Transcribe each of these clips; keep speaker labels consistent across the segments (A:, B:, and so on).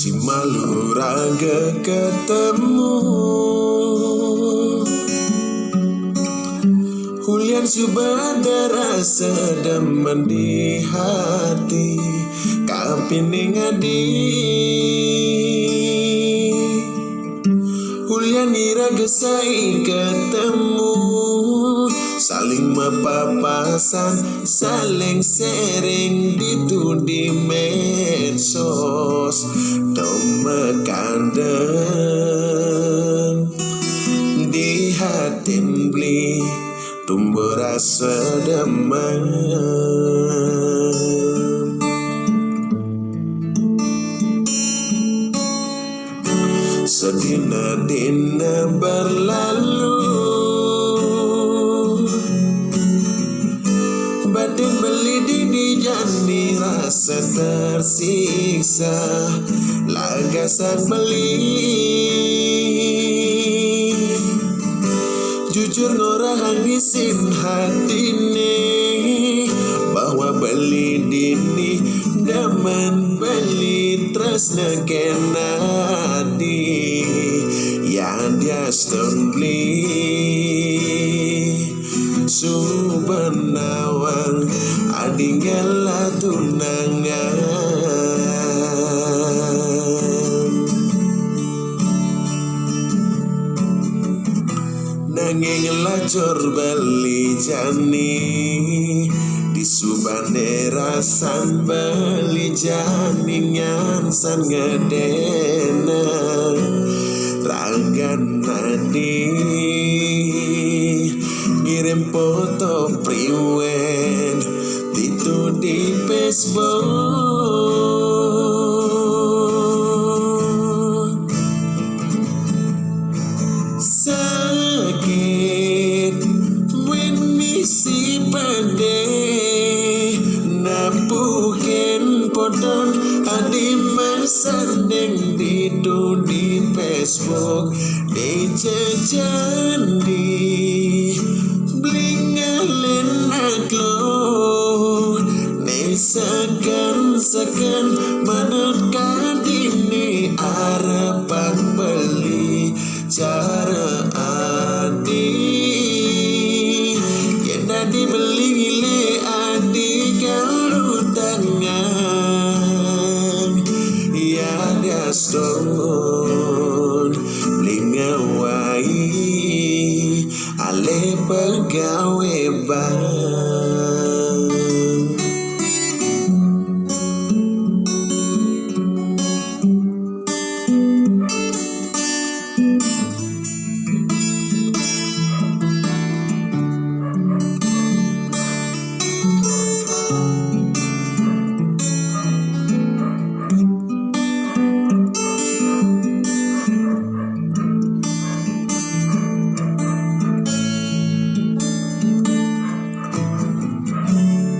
A: si malu raga ketemu. Hulian subadara sedemen di hati kapining adi. Hulian iraga saing ketemu, saling mepapasan, saling sharing di medsos. Domekanden di hatin beli tumbuh rasa demen. Sedina-dina berlalu, batin beli di jani rasa tersiksa, lagasan beli. Jujur ngorang ngisin hati nih, bahwa beli dini daman beli tresna kenadi. Yang dia beli subenawang adingala tunangan. Nanging lacur beli jani di subane rasan beli jani ngansan ngedena ragan nadi. Ngirim foto priwen itu di Facebook. Sakit when misi pade napuken podon adi masandeng di Facebook di jejandi blingalen aglo ne segan manut kadini arepan beli cara adi. Yang tadi beli gile adi kalau tangan ya dia stone blingawai ale pegawe bang.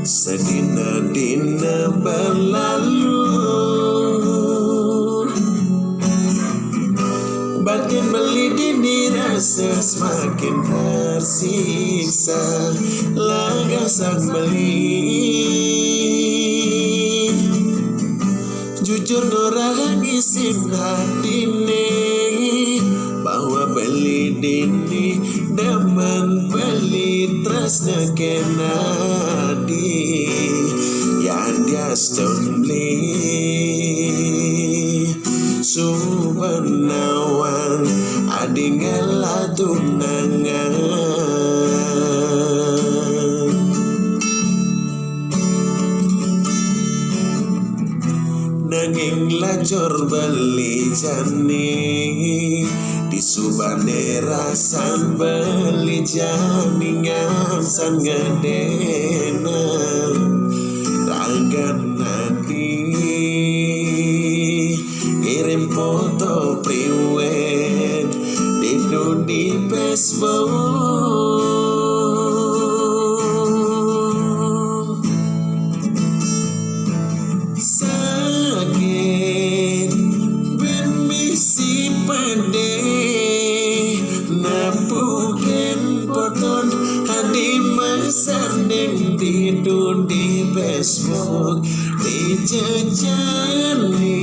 A: Sedina-dina berlalu, batin beli dini rasa semakin tersiksa, lagasan beli. Jujur dorang ngisin hati nih, bahwa beli dini daman beli tresna kenadi. Yang dia beli subenawang adingala tunangan. Nanging lacur beli jani di subane rasan beli jani ngansan ngedena ragan nadi. Ngirim foto priwen di Facebook. Sakit ben misi pade napuken poton hadi masandeng di Facebook di jejani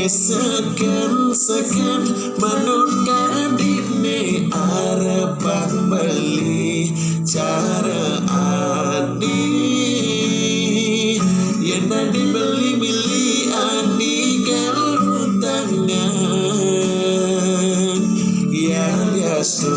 A: Sekan manut kadine arepang beli cara adi yen adi beli adi kalau tangan ya biasa